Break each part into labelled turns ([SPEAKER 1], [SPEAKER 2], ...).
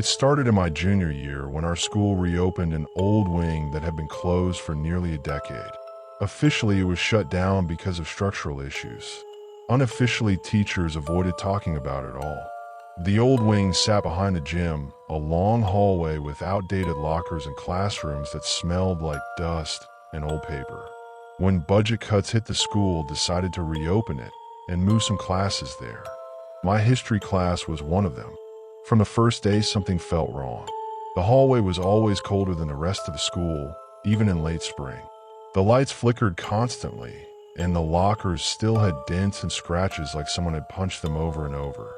[SPEAKER 1] It started in my junior year when our school reopened an old wing that had been closed for nearly a decade. Officially, it was shut down because of structural issues. Unofficially, teachers avoided talking about it all. The old wing sat behind the gym, a long hallway with outdated lockers and classrooms that smelled like dust and old paper. When budget cuts hit, the school decided to reopen it and move some classes there. My history class was one of them. From the first day, something felt wrong. The hallway was always colder than the rest of the school, even in late spring. The lights flickered constantly, and the lockers still had dents and scratches like someone had punched them over and over.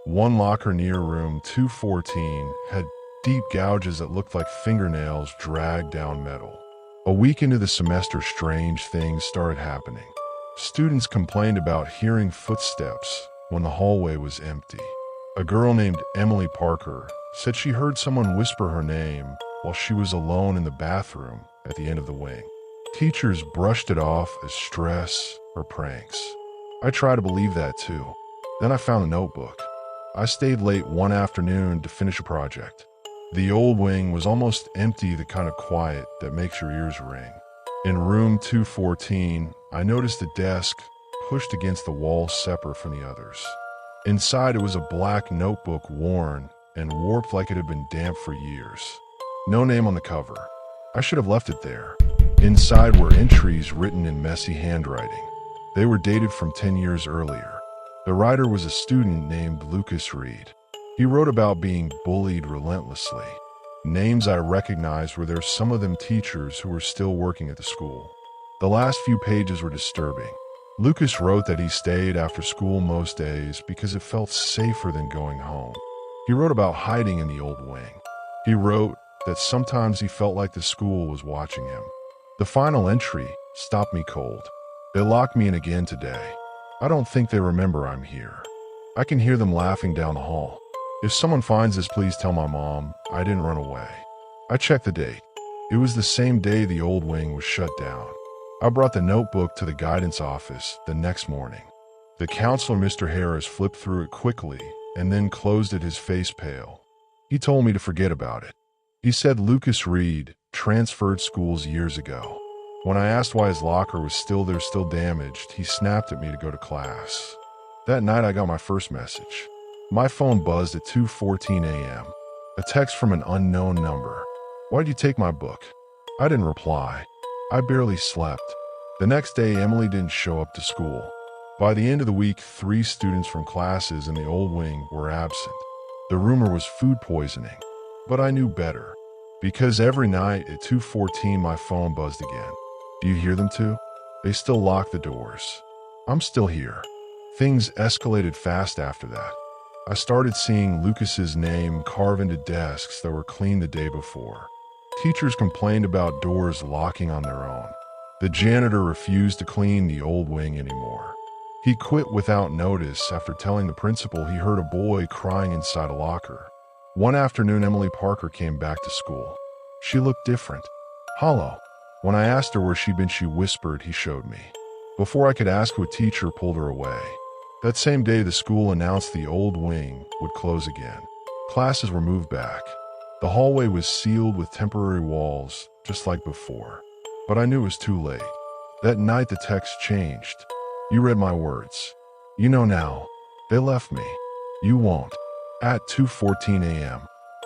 [SPEAKER 1] One locker near room 214 had deep gouges that looked like fingernails dragged down metal. A week into the semester, strange things started happening. Students complained about hearing footsteps when the hallway was empty. A girl named Emily Parker said she heard someone whisper her name while she was alone in the bathroom at the end of the wing. Teachers brushed it off as stress or pranks. I tried to believe that too. Then I found a notebook. I stayed late one afternoon to finish a project. The old wing was almost empty, the kind of quiet that makes your ears ring. In room 214, I noticed a desk pushed against the wall separate from the others. Inside, it was a black notebook, worn and warped like it had been damp for years. No name on the cover. I should have left it there. Inside were entries written in messy handwriting. They were dated from 10 years earlier. The writer was a student named Lucas Reed. He wrote about being bullied relentlessly. Names I recognized were there, some of them teachers who were still working at the school. The last few pages were disturbing. Lucas wrote that he stayed after school most days because it felt safer than going home. He wrote about hiding in the old wing. He wrote that sometimes he felt like the school was watching him. The final entry stopped me cold. They locked me in again today. I don't think they remember I'm here. I can hear them laughing down the hall. If someone finds this, please tell my mom I didn't run away. I checked the date. It was the same day the old wing was shut down. I brought the notebook to the guidance office the next morning. The counselor, Mr. Harris, flipped through it quickly and then closed it, his face pale. He told me to forget about it. He said Lucas Reed transferred schools years ago. When I asked why his locker was still there, still damaged, he snapped at me to go to class. That night I got my first message. My phone buzzed at 2:14 a.m. A text from an unknown number. "Why'd you take my book?" I didn't reply. I barely slept. The next day, Emily didn't show up to school. By the end of the week, 3 students from classes in the old wing were absent. The rumor was food poisoning, but I knew better. Because every night at 2:14 my phone buzzed again. Do you hear them too? They still lock the doors. I'm still here. Things escalated fast after that. I started seeing Lucas's name carved into desks that were cleaned the day before. Teachers complained about doors locking on their own. The janitor refused to clean the old wing anymore. He quit without notice after telling the principal he heard a boy crying inside a locker. One afternoon, Emily Parker came back to school. She looked different, hollow. When I asked her where she'd been, she whispered he showed me. Before I could ask who, a teacher pulled her away. That same day, the school announced the old wing would close again. Classes were moved back. The hallway was sealed with temporary walls, just like before. But I knew it was too late. That night, the text changed. "You read my words. You know now. They left me. You won't." At 2:14 a.m.,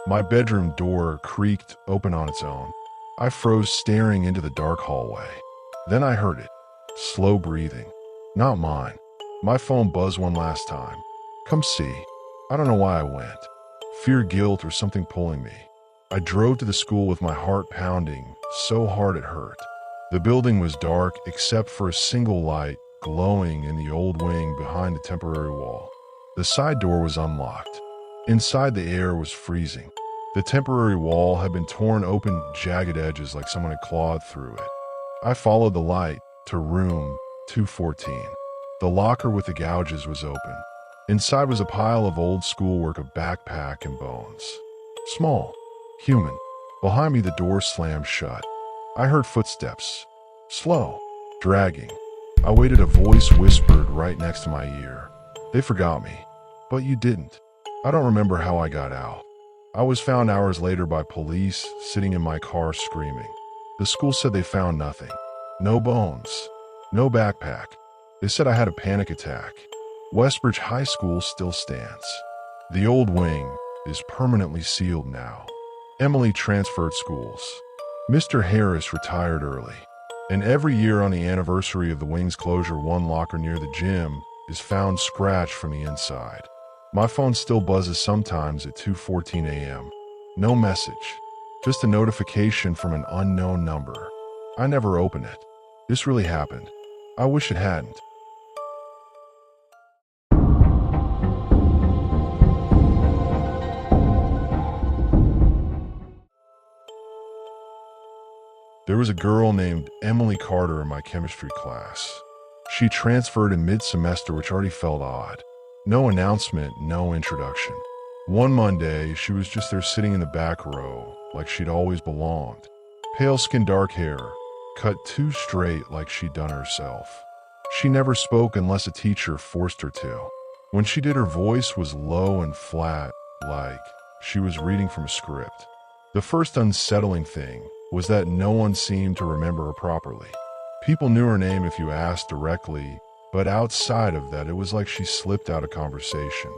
[SPEAKER 1] my bedroom door creaked open on its own. I froze, staring into the dark hallway. Then I heard it. Slow breathing. Not mine. My phone buzzed one last time. "Come see." I don't know why I went. Fear, guilt, or something pulling me. I drove to the school with my heart pounding so hard it hurt. The building was dark except for a single light glowing in the old wing behind the temporary wall. The side door was unlocked. Inside, the air was freezing. The temporary wall had been torn open, jagged edges like someone had clawed through it. I followed the light to room 214. The locker with the gouges was open. Inside was a pile of old schoolwork, a backpack, and bones. Small, human. Behind me, the door slammed shut. I heard footsteps. Slow, dragging. I waited. A voice whispered right next to my ear. "They forgot me, but you didn't." I don't remember how I got out. I was found hours later by police, sitting in my car screaming. The school said they found nothing. No bones. No backpack. They said I had a panic attack. Westbridge High School still stands. The old wing is permanently sealed now. Emily transferred schools. Mr. Harris retired early. And every year on the anniversary of the wing's closure, one locker near the gym is found scratched from the inside. My phone still buzzes sometimes at 2:14 a.m. No message. Just a notification from an unknown number. I never open it. This really happened. I wish it hadn't. There was a girl named Emily Carter in my chemistry class. She transferred in mid-semester, which already felt odd. No announcement, no introduction. One Monday, she was just there sitting in the back row, like she'd always belonged. Pale skin, dark hair, cut too straight like she'd done herself. She never spoke unless a teacher forced her to. When she did, her voice was low and flat, like she was reading from a script. The first unsettling thing was that no one seemed to remember her properly. People knew her name if you asked directly, but outside of that, it was like she slipped out of conversation.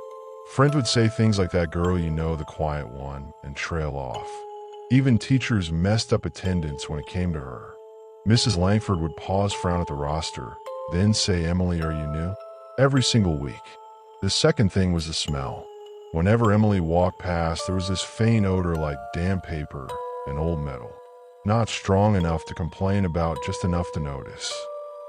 [SPEAKER 1] Friends would say things like, "That girl you know, the quiet one," and trail off. Even teachers messed up attendance when it came to her. Mrs. Langford would pause, frown at the roster, then say, "Emily, are you new?" Every single week. The second thing was the smell. Whenever Emily walked past, there was this faint odor like damp paper and old metal. Not strong enough to complain about, just enough to notice.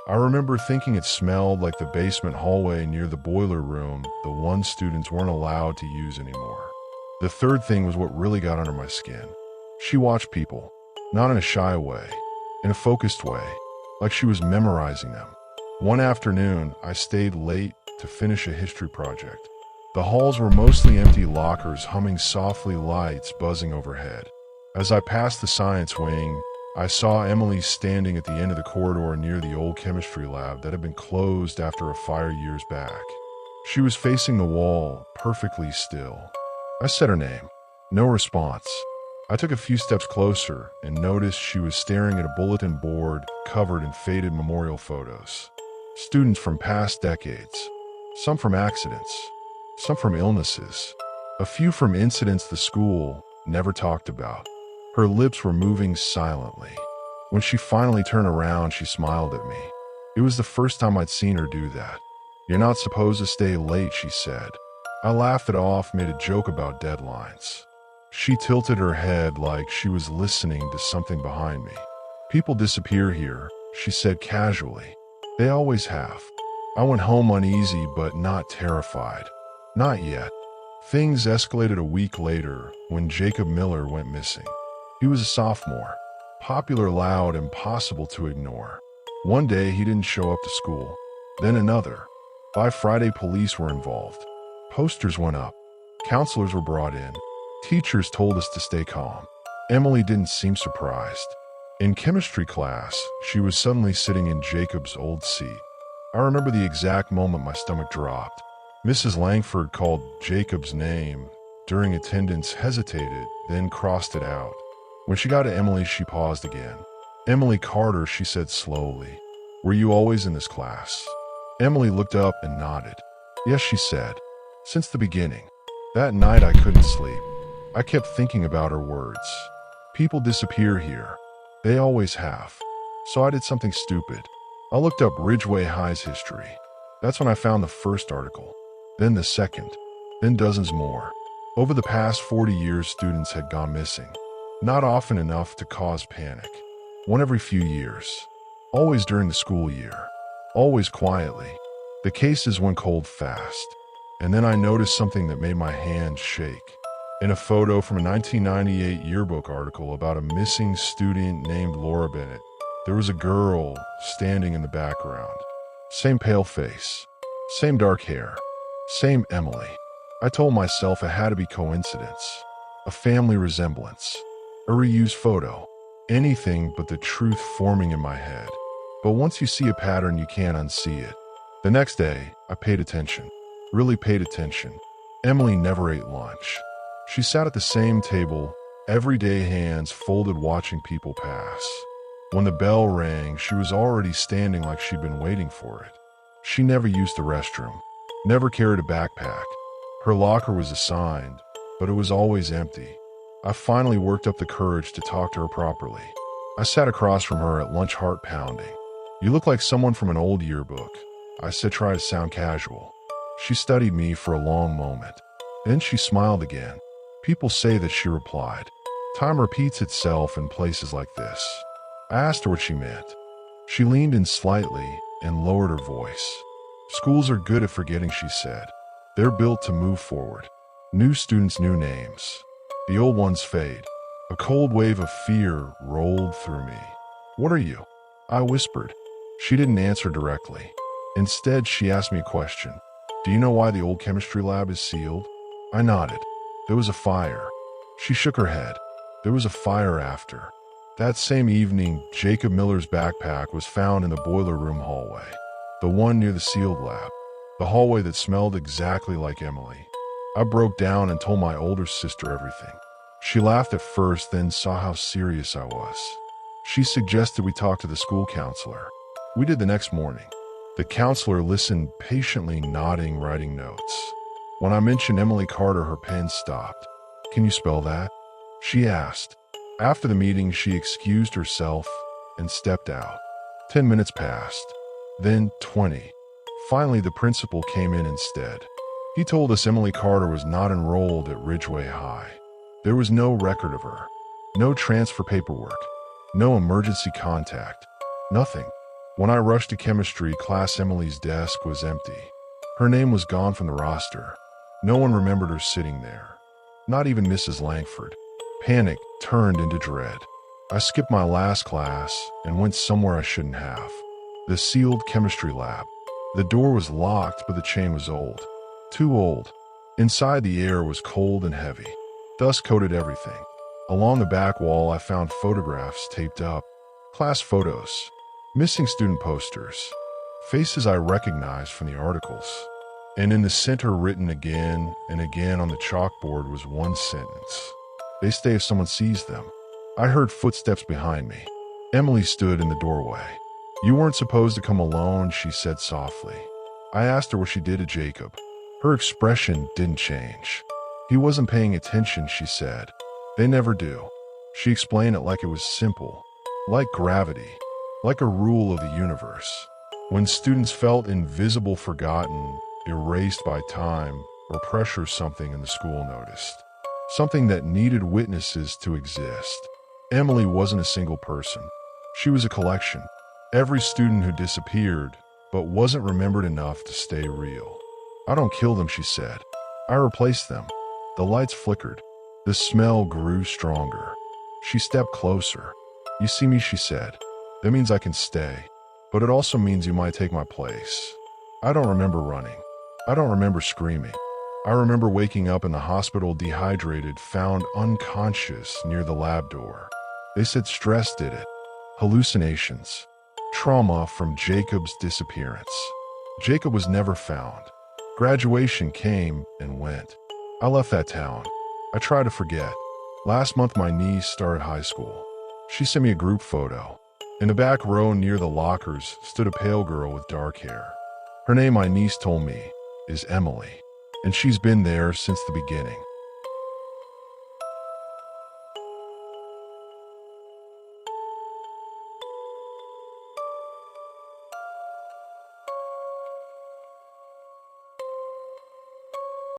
[SPEAKER 1] I remember thinking it smelled like the basement hallway near the boiler room, the one students weren't allowed to use anymore. The third thing was what really got under my skin. She watched people, not in a shy way, in a focused way, like she was memorizing them. One afternoon, I stayed late to finish a history project. The halls were mostly empty lockers, humming softly, lights buzzing overhead. As I passed the science wing, I saw Emily standing at the end of the corridor near the old chemistry lab that had been closed after a fire years back. She was facing the wall, perfectly still. I said her name. No response. I took a few steps closer and noticed she was staring at a bulletin board covered in faded memorial photos. Students from past decades. Some from accidents. Some from illnesses. A few from incidents the school never talked about. Her lips were moving silently. When she finally turned around, she smiled at me. It was the first time I'd seen her do that. "You're not supposed to stay late," she said. I laughed it off, made a joke about deadlines. She tilted her head like she was listening to something behind me. "People disappear here," she said casually. "They always have." I went home uneasy but not terrified. Not yet. Things escalated a week later when Jacob Miller went missing. He was a sophomore. Popular, loud, impossible to ignore. One day he didn't show up to school. Then another. By Friday, police were involved. Posters went up. Counselors were brought in. Teachers told us to stay calm. Emily didn't seem surprised. In chemistry class, she was suddenly sitting in Jacob's old seat. I remember the exact moment my stomach dropped. Mrs. Langford called Jacob's name. During attendance, hesitated, then crossed it out. When she got to Emily, she paused again. "Emily Carter," she said slowly. "Were you always in this class?" Emily looked up and nodded. "Yes," she said. "Since the beginning." That night I couldn't sleep. I kept thinking about her words. People disappear here. They always have. So I did something stupid. I looked up Ridgeway High's history. That's when I found the first article. Then the second. Then dozens more. Over the past 40 years, students had gone missing. Not often enough to cause panic. One every few years. Always during the school year. Always quietly. The cases went cold fast. And then I noticed something that made my hands shake. In a photo from a 1998 yearbook article about a missing student named Laura Bennett, there was a girl standing in the background. Same pale face. Same dark hair. Same Emily. I told myself it had to be coincidence. A family resemblance. A reused photo. Anything but the truth forming in my head. But once you see a pattern, you can't unsee it. The next day, I paid attention. Really paid attention. Emily never ate lunch. She sat at the same table, everyday hands folded watching people pass. When the bell rang, she was already standing like she'd been waiting for it. She never used the restroom, never carried a backpack. Her locker was assigned, but it was always empty. I finally worked up the courage to talk to her properly. I sat across from her at lunch, heart pounding. "You look like someone from an old yearbook," I said, trying to sound casual. She studied me for a long moment. Then she smiled again. "People say that," she replied. "Time repeats itself in places like this." I asked her what she meant. She leaned in slightly and lowered her voice. "Schools are good at forgetting," she said. "They're built to move forward. New students, new names. The old ones fade." A cold wave of fear rolled through me. "What are you?" I whispered. She didn't answer directly. Instead, she asked me a question. "Do you know why the old chemistry lab is sealed?" I nodded. "There was a fire." She shook her head. "There was a fire after." That same evening, Jacob Miller's backpack was found in the boiler room hallway. The one near the sealed lab. The hallway that smelled exactly like Emily. I broke down and told my older sister everything. She laughed at first, then saw how serious I was. She suggested we talk to the school counselor. We did the next morning. The counselor listened patiently, nodding, writing notes. When I mentioned Emily Carter, her pen stopped. "Can you spell that?" she asked. After the meeting, she excused herself and stepped out. 10 minutes passed, then 20. Finally, the principal came in instead. He told us Emily Carter was not enrolled at Ridgeway High. There was no record of her, no transfer paperwork, no emergency contact, nothing. When I rushed to chemistry class, Emily's desk was empty. Her name was gone from the roster. No one remembered her sitting there, not even Mrs. Langford. Panic turned into dread. I skipped my last class and went somewhere I shouldn't have. The sealed chemistry lab. The door was locked, but the chain was old. Too old. Inside, the air was cold and heavy. Dust coated everything. Along the back wall, I found photographs taped up. Class photos. Missing student posters. Faces I recognized from the articles. And in the center, written again and again on the chalkboard, was one sentence. "They stay if someone sees them." I heard footsteps behind me. Emily stood in the doorway. "You weren't supposed to come alone," she said softly. I asked her what she did to Jacob. Her expression didn't change. "He wasn't paying attention," she said. "They never do." She explained it like it was simple, like gravity, like a rule of the universe. When students felt invisible, forgotten, erased by time or pressure, something in the school noticed. Something that needed witnesses to exist. Emily wasn't a single person. She was a collection. Every student who disappeared, but wasn't remembered enough to stay real. "I don't kill them," she said. "I replace them." The lights flickered. The smell grew stronger. She stepped closer. "You see me," she said. "That means I can stay. But it also means you might take my place." I don't remember running. I don't remember screaming. I remember waking up in the hospital, dehydrated, found unconscious near the lab door. They said stress did it. Hallucinations. Trauma from Jacob's disappearance. Jacob was never found. Graduation came and went. I left that town. I tried to forget. Last month, my niece started high school. She sent me a group photo. In the back row near the lockers stood a pale girl with dark hair. Her name, my niece told me, is Emily. And she's been there since the beginning.